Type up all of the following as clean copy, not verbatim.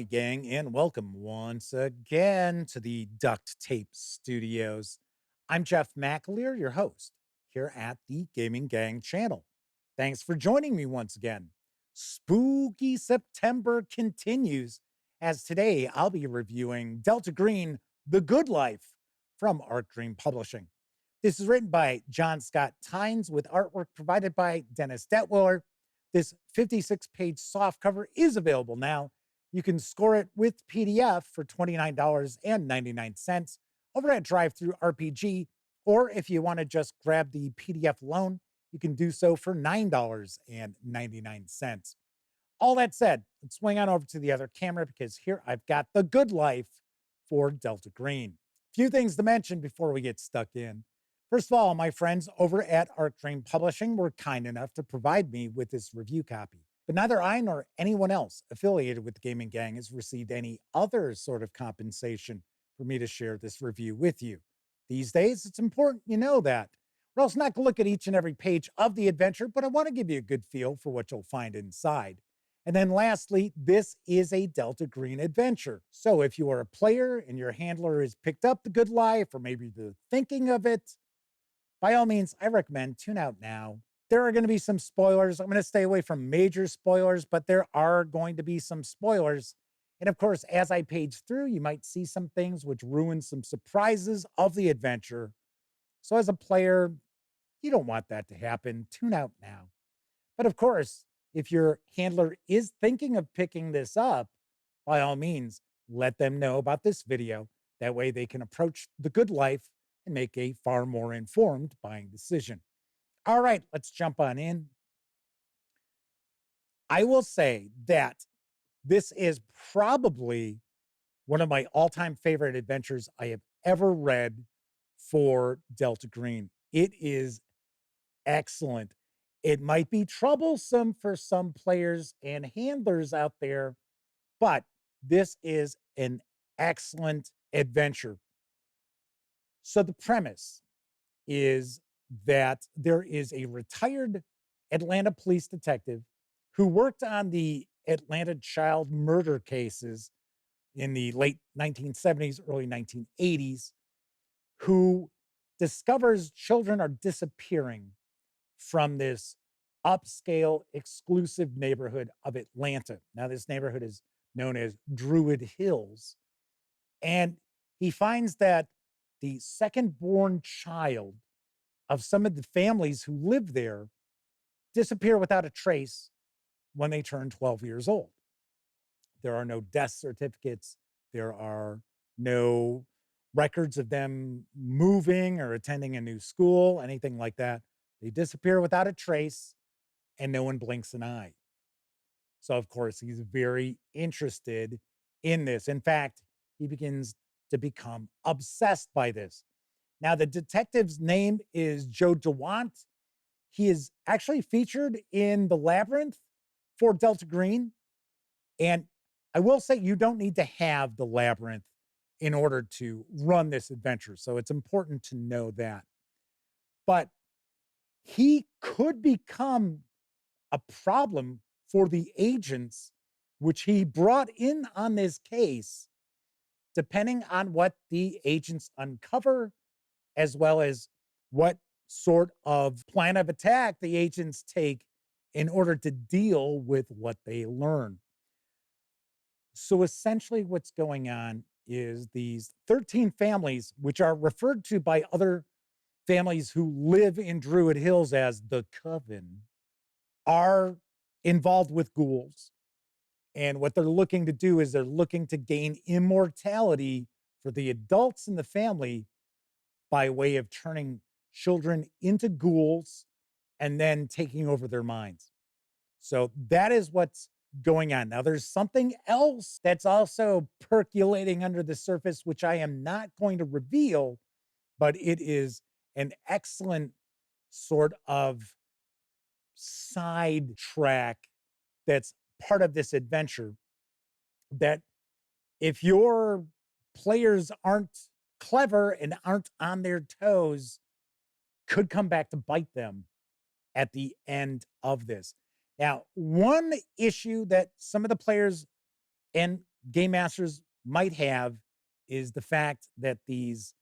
Gang, and welcome once again to the Duct Tape Studios. I'm Jeff McAleer, your host here at the Gaming Gang channel. Thanks for joining me once again. Spooky September continues as today I'll be reviewing Delta Green, The Good Life from Art Dream Publishing. This is written by John Scott Tynes with artwork provided by Dennis Detwiller. This 56-page softcover is available now. You can score it with PDF for $29.99 over at DriveThruRPG, or if you want to just grab the PDF alone, you can do so for $9.99. All that said, let's swing on over to the other camera because here I've got The Good Life for Delta Green. Few things to mention before we get stuck in. First of all, my friends over at Art Dream Publishing were kind enough to provide me with this review copy. But neither I nor anyone else affiliated with the Gaming Gang has received any other sort of compensation for me to share this review with you. These days, it's important you know that. We're also not going to look at each and every page of the adventure, but I want to give you a good feel for what you'll find inside. And then lastly, this is a Delta Green adventure. So if you are a player and your handler has picked up The Good Life, or maybe the thinking of it, by all means, I recommend tune out now. There are going to be some spoilers. I'm going to stay away from major spoilers, but there are going to be some spoilers. And of course, as I page through, you might see some things which ruin some surprises of the adventure. So as a player, you don't want that to happen. Tune out now. But of course, if your handler is thinking of picking this up, by all means, let them know about this video. That way they can approach The Good Life and make a far more informed buying decision. All right, let's jump on in. I will say that this is probably one of my all-time favorite adventures I have ever read for Delta Green. It is excellent. It might be troublesome for some players and handlers out there, but this is an excellent adventure. So the premise is that there is a retired Atlanta police detective who worked on the Atlanta child murder cases in the late 1970s, early 1980s, who discovers children are disappearing from this upscale, exclusive neighborhood of Atlanta. Now, this neighborhood is known as Druid Hills. And he finds that the second born child of some of the families who live there disappear without a trace when they turn 12 years old. There are no death certificates. There are no records of them moving or attending a new school, anything like that. They disappear without a trace and no one blinks an eye. So, of course, he's very interested in this. In fact, he begins to become obsessed by this. Now, the detective's name is Joe DeWant. He is actually featured in The Labyrinth for Delta Green. And I will say you don't need to have The Labyrinth in order to run this adventure. So it's important to know that. But he could become a problem for the agents which he brought in on this case, depending on what the agents uncover, as well as what sort of plan of attack the agents take in order to deal with what they learn. So essentially what's going on is these 13 families, which are referred to by other families who live in Druid Hills as the Coven, are involved with ghouls. And what they're looking to do is they're looking to gain immortality for the adults in the family by way of turning children into ghouls and then taking over their minds. So that is what's going on. Now, there's something else that's also percolating under the surface, which I am not going to reveal, but it is an excellent sort of side track that's part of this adventure that if your players aren't clever and aren't on their toes, could come back to bite them at the end of this. Now, one issue that some of the players and game masters might have is the fact that these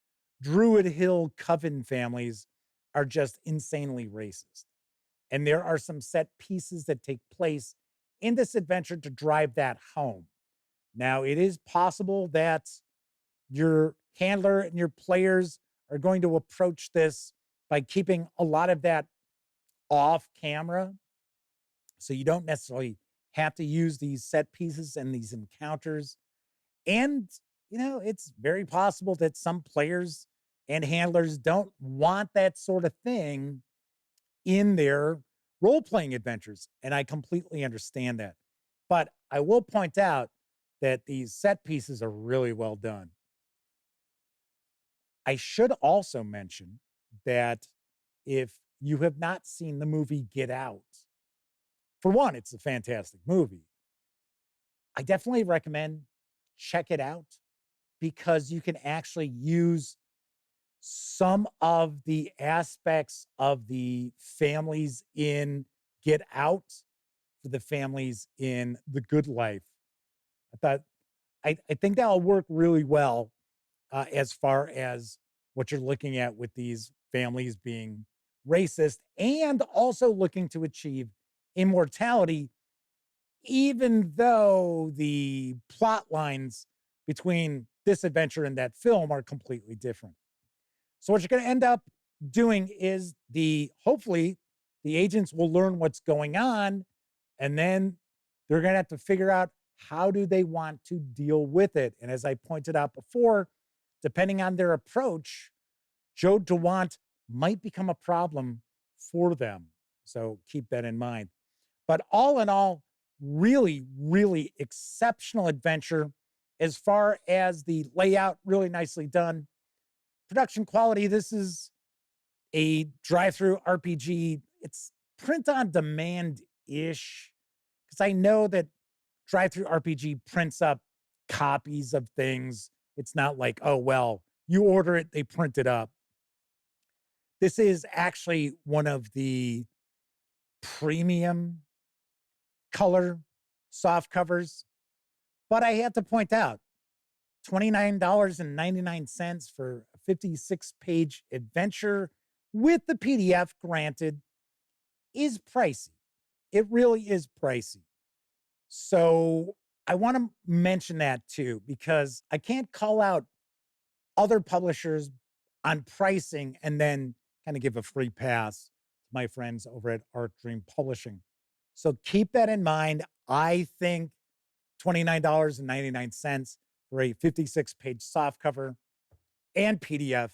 Druid Hill Coven families are just insanely racist. And there are some set pieces that take place in this adventure to drive that home. Now, it is possible that your handler and your players are going to approach this by keeping a lot of that off camera. So you don't necessarily have to use these set pieces and these encounters. And, it's very possible that some players and handlers don't want that sort of thing in their role playing adventures. And I completely understand that. But I will point out that these set pieces are really well done. I should also mention that if you have not seen the movie Get Out, for one, it's a fantastic movie. I definitely recommend check it out because you can actually use some of the aspects of the families in Get Out for the families in The Good Life. I thought I think that'll work really well as far as what you're looking at with these families being racist and also looking to achieve immortality, even though the plot lines between this adventure and that film are completely different. So what you're going to end up doing is hopefully the agents will learn what's going on, and then they're going to have to figure out how do they want to deal with it. And as I pointed out before, depending on their approach, Joe DeWant might become a problem for them. So keep that in mind. But all in all, really, really exceptional adventure as far as the layout, really nicely done. Production quality, this is a drive-through RPG. It's print on demand-ish, because I know that DriveThruRPG prints up copies of things. It's not like, oh, well, you order it, they print it up. This is actually one of the premium color soft covers. But I have to point out, $29.99 for a 56-page adventure with the PDF granted is pricey. It really is pricey. So I want to mention that too, because I can't call out other publishers on pricing and then kind of give a free pass to my friends over at Art Dream Publishing. So keep that in mind. I think $29.99 for a 56-page softcover and PDF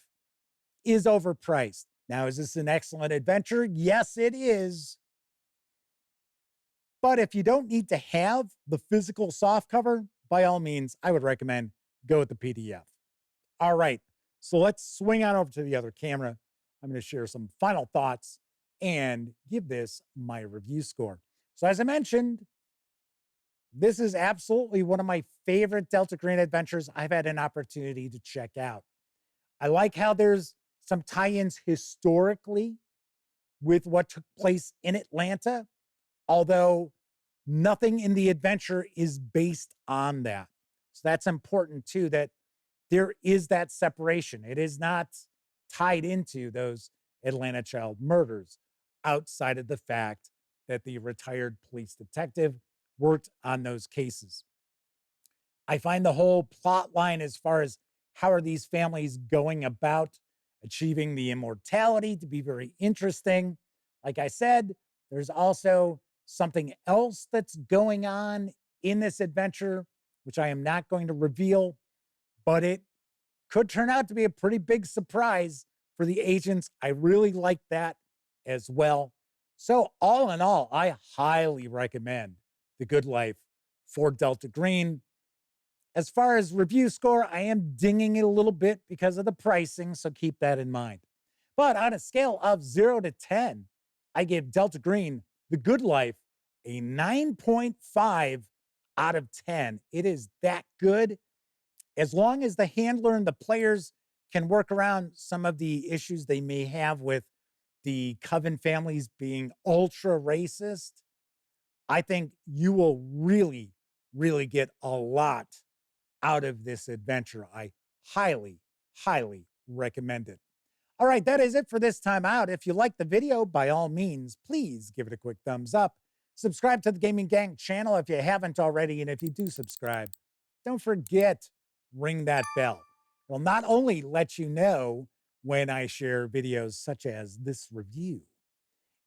is overpriced. Now, is this an excellent adventure? Yes, it is. But if you don't need to have the physical softcover, by all means, I would recommend go with the PDF. All right, so let's swing on over to the other camera. I'm going to share some final thoughts and give this my review score. So as I mentioned, this is absolutely one of my favorite Delta Green adventures I've had an opportunity to check out. I like how there's some tie-ins historically with what took place in Atlanta, although nothing in the adventure is based on that. So that's important too, that there is that separation. It is not tied into those Atlanta child murders outside of the fact that the retired police detective worked on those cases. I find the whole plot line as far as how are these families going about achieving the immortality to be very interesting. Like I said, there's also something else that's going on in this adventure, which I am not going to reveal, but it could turn out to be a pretty big surprise for the agents. I really like that as well. So all in all, I highly recommend The Good Life for Delta Green. As far as review score, I am dinging it a little bit because of the pricing, so keep that in mind. But on a scale of 0 to 10, I give Delta Green The Good Life a 9.5 out of 10. It is that good. As long as the handler and the players can work around some of the issues they may have with the Coven families being ultra racist, I think you will really, really get a lot out of this adventure. I highly, highly recommend it. All right, that is it for this time out. If you like the video, by all means, please give it a quick thumbs up. Subscribe to the Gaming Gang channel if you haven't already. And if you do subscribe, don't forget, ring that bell. It'll not only let you know when I share videos such as this review,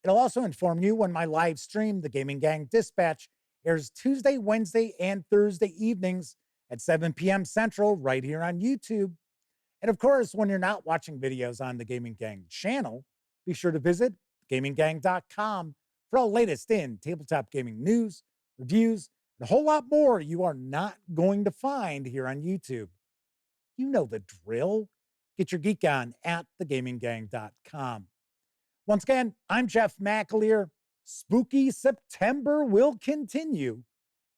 it'll also inform you when my live stream, the Gaming Gang Dispatch, airs Tuesday, Wednesday, and Thursday evenings at 7 p.m. Central right here on YouTube. And of course, when you're not watching videos on the Gaming Gang channel, be sure to visit gaminggang.com for all latest in tabletop gaming news, reviews, and a whole lot more you are not going to find here on YouTube. You know the drill. Get your geek on at thegaminggang.com. Once again, I'm Jeff McAleer. Spooky September will continue.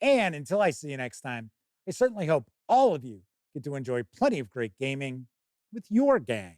And until I see you next time, I certainly hope all of you get to enjoy plenty of great gaming with your gang.